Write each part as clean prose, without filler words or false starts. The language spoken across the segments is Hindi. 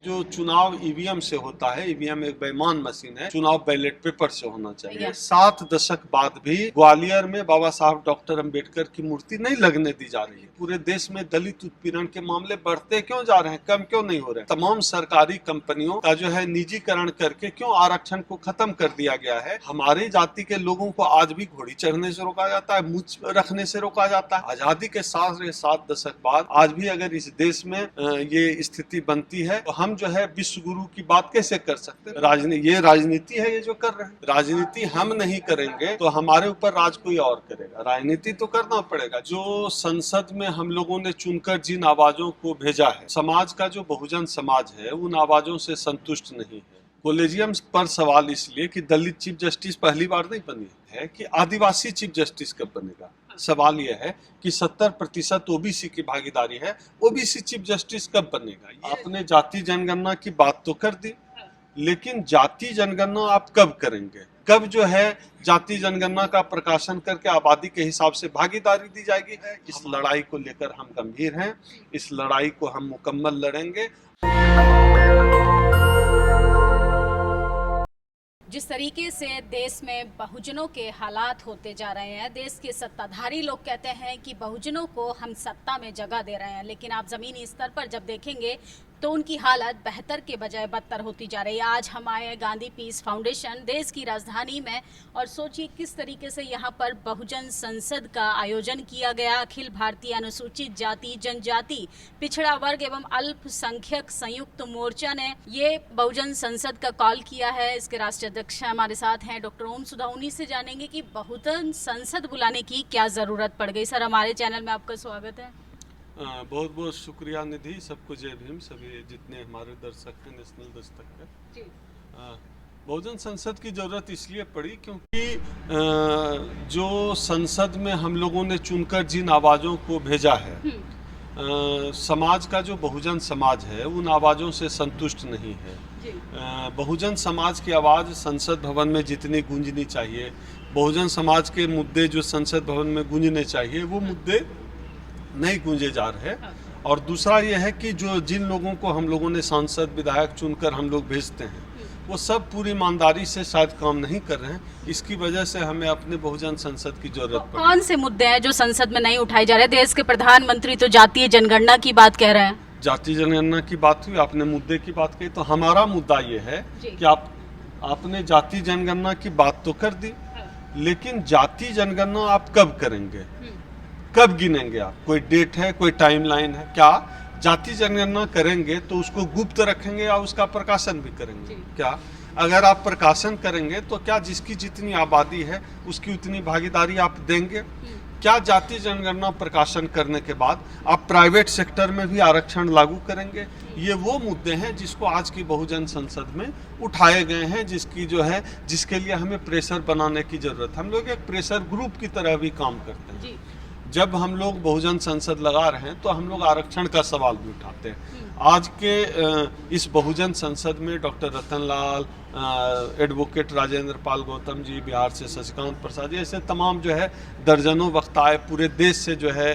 जो चुनाव ईवीएम से होता है, ईवीएम एक बेईमान मशीन है, चुनाव बैलेट पेपर से होना चाहिए। 7 दशक बाद भी ग्वालियर में बाबा साहब डॉक्टर अंबेडकर की मूर्ति नहीं लगने दी जा रही है। पूरे देश में दलित उत्पीड़न के मामले बढ़ते क्यों जा रहे हैं, कम क्यों नहीं हो रहे हैं? तमाम सरकारी कंपनियों का जो है निजीकरण करके क्यों आरक्षण को खत्म कर दिया गया है? हमारी जाति के लोगों को आज भी घोड़ी चढ़ने से रोका जाता है, मूछ रखने से रोका जाता है। आजादी के 7 दशक बाद आज भी अगर इस देश में ये स्थिति बनती है तो हम जो है विश्व गुरु की बात कैसे कर सकते हैं? ये राजनीति है, ये जो कर रहे हैं। राजनीति हम नहीं करेंगे तो हमारे ऊपर राज कोई और करेगा। राजनीति तो करना पड़ेगा। जो संसद में हम लोगों ने चुनकर जिन आवाजों को भेजा है, समाज का जो बहुजन समाज है उन आवाजों से संतुष्ट नहीं है। कॉलेजियम पर सवाल इसलिए कि दलित चीफ जस्टिस पहली बार नहीं बनी है कि आदिवासी चीफ जस्टिस कब बनेगा। सवाल यह है कि 70% ओबीसी की भागीदारी है, ओबीसी चीफ जस्टिस कब बनेगा? आपने जाति जनगणना की बात तो कर दी, लेकिन जाति जनगणना आप कब करेंगे? कब जो है जाति जनगणना का प्रकाशन करके आबादी के हिसाब से भागीदारी दी जाएगी? इस लड़ाई को लेकर हम गंभीर हैं, इस लड़ाई को हम मुकम्मल लड़ेंगे। जिस तरीके से देश में बहुजनों के हालात होते जा रहे हैं, देश के सत्ताधारी लोग कहते हैं कि बहुजनों को हम सत्ता में जगह दे रहे हैं, लेकिन आप ज़मीनी स्तर पर जब देखेंगे तो उनकी हालत बेहतर के बजाय बदतर होती जा रही है। आज हम आए हैं गांधी पीस फाउंडेशन देश की राजधानी में, और सोचिए किस तरीके से यहाँ पर बहुजन संसद का आयोजन किया गया। अखिल भारतीय अनुसूचित जाति जनजाति पिछड़ा वर्ग एवं अल्पसंख्यक संयुक्त मोर्चा ने ये बहुजन संसद का कॉल किया है। इसके राष्ट्रीय अध्यक्ष हमारे साथ हैं डॉक्टर ओम सुधा। उन्हीं से जानेंगे कि बहुजन संसद बुलाने की क्या ज़रूरत पड़ गई। सर, हमारे चैनल में आपका स्वागत है। बहुत बहुत शुक्रिया निधि, सबको जय भीम। सभी जितने हमारे दर्शक हैं नेशनल दस्तक के, बहुजन संसद की जरूरत इसलिए पड़ी क्योंकि जो संसद में हम लोगों ने चुनकर जिन आवाज़ों को भेजा है, समाज का जो बहुजन समाज है उन आवाज़ों से संतुष्ट नहीं है। बहुजन समाज की आवाज़ संसद भवन में जितनी गूंजनी चाहिए, बहुजन समाज के मुद्दे जो संसद भवन में गूंजने चाहिए वो मुद्दे नहीं गूंजे जा रहे। और दूसरा ये है कि जिन लोगों को हम लोगों ने सांसद विधायक चुनकर हम लोग भेजते हैं वो सब पूरी ईमानदारी से शायद काम नहीं कर रहे हैं। इसकी वजह से हमें अपने बहुजन संसद की जरूरत पड़ी। कौन से मुद्दे हैं जो संसद में नहीं उठाए जा रहे? देश के प्रधानमंत्री तो जातीय जनगणना की बात कह रहे हैं। जातीय जनगणना की बात हुई, आपने मुद्दे की बात कही, तो हमारा मुद्दा ये है कि आपने जातीय जनगणना की बात तो कर दी, लेकिन जातीय जनगणना आप कब करेंगे, कब गिनेंगे? आप कोई डेट है, कोई टाइमलाइन है? क्या जाति जनगणना करेंगे तो उसको गुप्त रखेंगे या उसका प्रकाशन भी करेंगे? क्या अगर आप प्रकाशन करेंगे तो क्या जिसकी जितनी आबादी है उसकी उतनी भागीदारी आप देंगे? क्या जाति जनगणना प्रकाशन करने के बाद आप प्राइवेट सेक्टर में भी आरक्षण लागू करेंगे? ये वो मुद्दे हैं जिसको आज की बहुजन संसद में उठाए गए हैं, जिसके लिए हमें प्रेशर बनाने की जरूरत है। हम लोग एक प्रेशर ग्रुप की तरह भी काम करते हैं। जब हम लोग बहुजन संसद लगा रहे हैं तो हम लोग आरक्षण का सवाल भी उठाते हैं। आज के इस बहुजन संसद में डॉक्टर रतन लाल, एडवोकेट राजेंद्र पाल गौतम जी, बिहार से शशिकांत प्रसाद जी, ऐसे तमाम जो है दर्जनों वक्ता आए। पूरे देश से जो है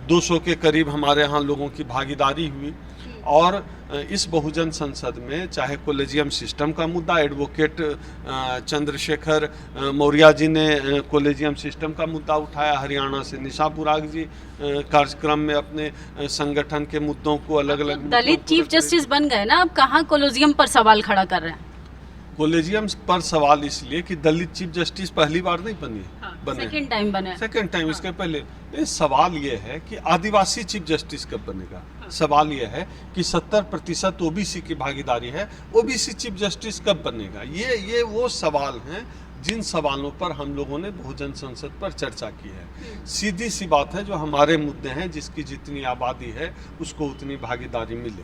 200 के करीब हमारे यहाँ लोगों की भागीदारी हुई। और इस बहुजन संसद में चाहे कॉलेजियम सिस्टम का मुद्दा, एडवोकेट चंद्रशेखर मौर्य जी ने कॉलेजियम सिस्टम का मुद्दा उठाया, हरियाणा से निशा पुराग जी कार्यक्रम में अपने संगठन के मुद्दों को अलग अलग। दलित चीफ जस्टिस बन गए ना, अब कहाँ कॉलेजियम पर सवाल खड़ा कर रहे हैं? कॉलेजियम पर सवाल इसलिए कि दलित चीफ जस्टिस पहली बार नहीं बने, सेकंड टाइम बने। Second time. इसके पहले सवाल ये है कि आदिवासी चीफ जस्टिस कब बनेगा? सवाल ये है कि 70% ओबीसी की भागीदारी है, ओबीसी चीफ जस्टिस कब बनेगा? ये वो सवाल हैं जिन सवालों पर हम लोगों ने बहुजन संसद पर चर्चा की है। सीधी सी बात है, जो हमारे मुद्दे हैं, जिसकी जितनी आबादी है उसको उतनी भागीदारी मिले।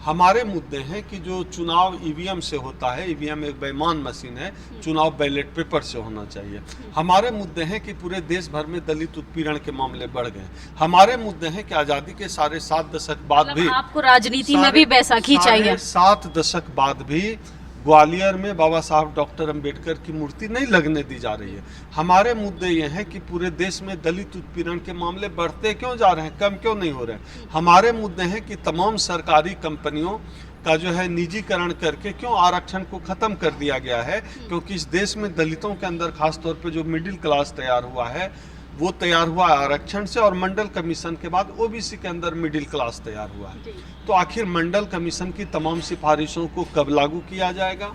हमारे मुद्दे हैं कि जो चुनाव ईवीएम से होता है, ईवीएम एक बेईमान मशीन है, चुनाव बैलेट पेपर से होना चाहिए। हमारे मुद्दे हैं कि पूरे देश भर में दलित उत्पीड़न के मामले बढ़ गए। हमारे मुद्दे हैं कि आज़ादी के 7.5 दशक बाद भी, आपको राजनीति में भी बैसाखी चाहिए। 7 दशक बाद भी ग्वालियर में बाबा साहब डॉक्टर अंबेडकर की मूर्ति नहीं लगने दी जा रही है। हमारे मुद्दे ये हैं कि पूरे देश में दलित उत्पीड़न के मामले बढ़ते क्यों जा रहे हैं, कम क्यों नहीं हो रहे हैं। हमारे मुद्दे हैं कि तमाम सरकारी कंपनियों का जो है निजीकरण करके क्यों आरक्षण को खत्म कर दिया गया है, क्योंकि इस देश में दलितों के अंदर खासतौर पर जो मिडिल क्लास तैयार हुआ है वो तैयार हुआ आरक्षण से, और मंडल कमीशन के बाद ओबीसी के अंदर मिडिल क्लास तैयार हुआ है। तो आखिर मंडल कमीशन की तमाम सिफारिशों को कब लागू किया जाएगा,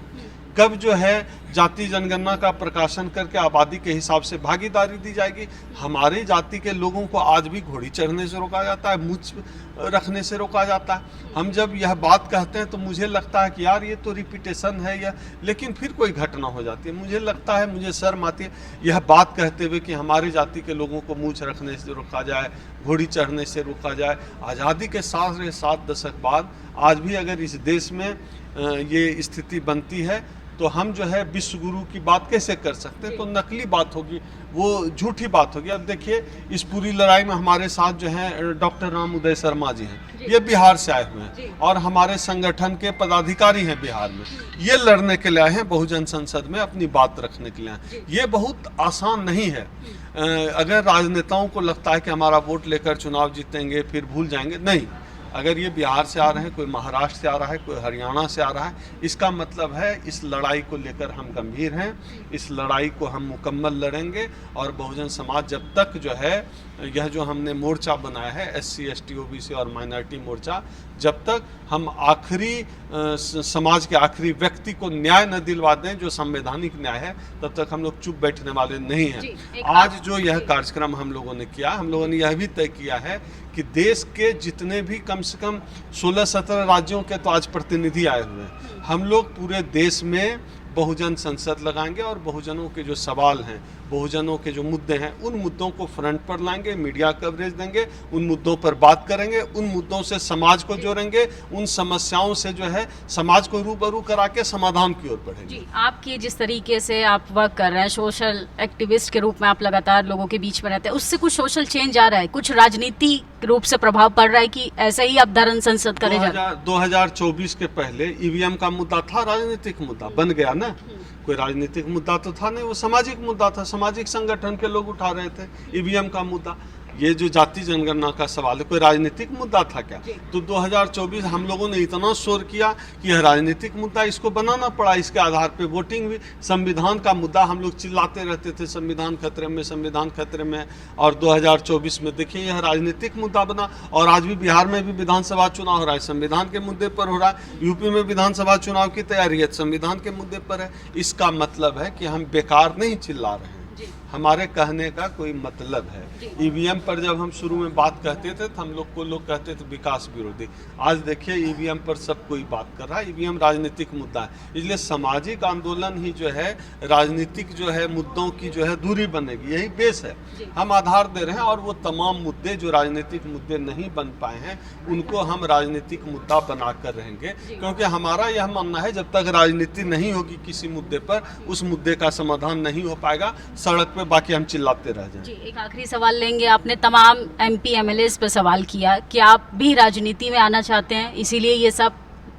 कब जो है जाति जनगणना का प्रकाशन करके आबादी के हिसाब से भागीदारी दी जाएगी। हमारी जाति के लोगों को आज भी घोड़ी चढ़ने से रोका जाता है, मूछ रखने से रोका जाता है। हम जब यह बात कहते हैं तो मुझे लगता है कि यार ये तो रिपीटेशन है या, लेकिन फिर कोई घटना हो जाती है। मुझे लगता है, मुझे शर्म आती है यह बात कहते हुए कि हमारी जाति के लोगों को मूछ रखने से रोका जाए, घोड़ी चढ़ने से रोका जाए। आज़ादी के 7 दशक बाद आज भी अगर इस देश में ये स्थिति बनती है तो हम जो है विश्व गुरु की बात कैसे कर सकते हैं। तो नकली बात होगी, वो झूठी बात होगी। अब देखिए इस पूरी लड़ाई में हमारे साथ जो है डॉक्टर राम उदय शर्मा जी हैं, ये बिहार से आए हुए हैं और हमारे संगठन के पदाधिकारी हैं बिहार में। ये लड़ने के लिए आए हैं, बहुजन संसद में अपनी बात रखने के लिए आए। ये बहुत आसान नहीं है। अगर राजनेताओं को लगता है कि हमारा वोट लेकर चुनाव जीतेंगे फिर भूल जाएंगे, नहीं। अगर ये बिहार से आ रहे हैं, कोई महाराष्ट्र से आ रहा है, कोई हरियाणा से आ रहा है, इसका मतलब है इस लड़ाई को लेकर हम गंभीर हैं। इस लड़ाई को हम मुकम्मल लड़ेंगे और बहुजन समाज जब तक जो है यह जो हमने मोर्चा बनाया है SC ST OBC और माइनॉरिटी मोर्चा, जब तक हम आखिरी समाज के आखिरी व्यक्ति को न्याय न दिलवा दें जो संवैधानिक न्याय है, तब तक हम लोग चुप बैठने वाले नहीं हैं। आज जो यह कार्यक्रम हम लोगों ने किया, हम लोगों ने यह भी तय किया है कि देश के जितने भी कम से कम 16-17 राज्यों के तो आज प्रतिनिधि आए हुए हैं, हम लोग पूरे देश में बहुजन संसद लगाएंगे और बहुजनों के जो सवाल हैं, बहुजनों के जो मुद्दे हैं, उन मुद्दों को फ्रंट पर लाएंगे, मीडिया कवरेज देंगे, उन मुद्दों पर बात करेंगे, उन मुद्दों से समाज को जोड़ेंगे, उन समस्याओं से जो है समाज को रूबरू करा के समाधान की ओर बढ़ेंगे। आपकी जिस तरीके से आप वर्क कर रहे हैं, सोशल एक्टिविस्ट के रूप में आप लगातार लोगों के बीच में रहते हैं, उससे कुछ सोशल चेंज आ रहा है, कुछ राजनीति रूप से प्रभाव पड़ रहा है कि ऐसे ही अब धरन संसद करे जाए। 2024 के पहले EVM का मुद्दा था, राजनीतिक मुद्दा बन गया ना। कोई राजनीतिक मुद्दा तो था नहीं, वो सामाजिक मुद्दा था, सामाजिक संगठन के लोग उठा रहे थे EVM का मुद्दा। ये जो जाति जनगणना का सवाल है, कोई राजनीतिक मुद्दा था क्या? तो 2024 हम लोगों ने इतना शोर किया कि यह राजनीतिक मुद्दा, इसको बनाना पड़ा। इसके आधार पे वोटिंग भी, संविधान का मुद्दा हम लोग चिल्लाते रहते थे, संविधान खतरे में, संविधान खतरे में। और 2024 में देखिए यह राजनीतिक मुद्दा बना। और आज भी बिहार में भी विधानसभा चुनाव हो रहा है, संविधान के मुद्दे पर हो रहा है। यूपी में विधानसभा चुनाव की तैयारी है, संविधान के मुद्दे पर है। इसका मतलब है कि हम बेकार नहीं चिल्ला रहे हैं, हमारे कहने का कोई मतलब है। EVM पर जब हम शुरू में बात कहते थे तो हम लोग को लोग कहते थे विकास विरोधी। आज देखिए EVM पर सब कोई बात कर रहा है। EVM राजनीतिक मुद्दा है, इसलिए सामाजिक आंदोलन ही जो है राजनीतिक जो है मुद्दों की जो है दूरी बनेगी, यही बेस है। हम आधार दे रहे हैं और वो तमाम मुद्दे जो राजनीतिक मुद्दे नहीं बन पाए हैं उनको हम राजनीतिक मुद्दा बनाकर रहेंगे, क्योंकि हमारा यह मानना है जब तक राजनीति नहीं होगी किसी मुद्दे पर, उस मुद्दे का समाधान नहीं हो पाएगा। सड़क पे बाकी हम चिल्लाते रह जाएं। जी, एक आखिरी सवाल लेंगे। आपने तमाम MP MLAs पे सवाल किया कि आप भी राजनीति में आना चाहते हैं, इसीलिए ये सब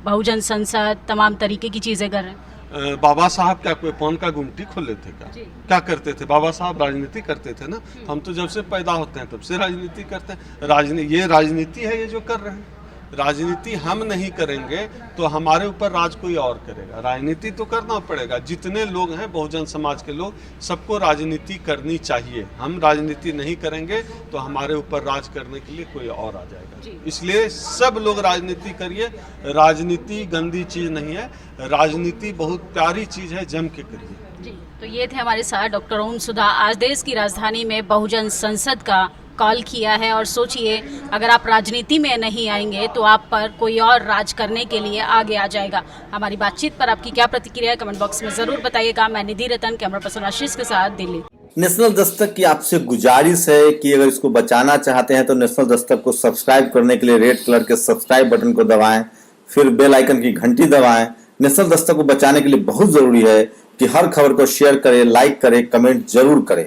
बहुजन संसद तमाम तरीके की चीजें कर रहे हैं। बाबा साहब क्या कोई पान का गुमटी खोले थे क्या करते थे? बाबा साहब राजनीति करते थे ना। हम तो जब से पैदा होते हैं तब से राजनीति करते हैं। ये राजनीति है, ये जो कर रहे हैं। राजनीति हम नहीं करेंगे तो हमारे ऊपर राज कोई और करेगा। राजनीति तो करना पड़ेगा। जितने लोग हैं बहुजन समाज के लोग, सबको राजनीति करनी चाहिए। हम राजनीति नहीं करेंगे तो हमारे ऊपर राज करने के लिए कोई और आ जाएगा। इसलिए सब लोग राजनीति करिए। राजनीति गंदी चीज नहीं है, राजनीति बहुत प्यारी चीज है, जम के करिए। जी, तो ये थे हमारे साथ डॉक्टर ओम सुधा। आज देश की राजधानी में बहुजन संसद का कॉल किया है और सोचिए अगर आप राजनीति में नहीं आएंगे तो आप पर कोई और राज करने के लिए आगे आ जाएगा। हमारी बातचीत पर आपकी क्या प्रतिक्रिया है कमेंट बॉक्स में जरूर बताइएगा। मैं निधि रतन, कैमरा पर्सन आशीष के साथ, दिल्ली। नेशनल दस्तक की आपसे गुजारिश है कि अगर इसको बचाना चाहते हैं तो नेशनल दस्तक को सब्सक्राइब करने के लिए रेड कलर के सब्सक्राइब बटन को दबाएं, फिर बेल आइकन की घंटी दबाएं। नेशनल दस्तक को बचाने के लिए बहुत जरूरी है कि हर खबर को शेयर करें, लाइक करें, कमेंट जरूर करें।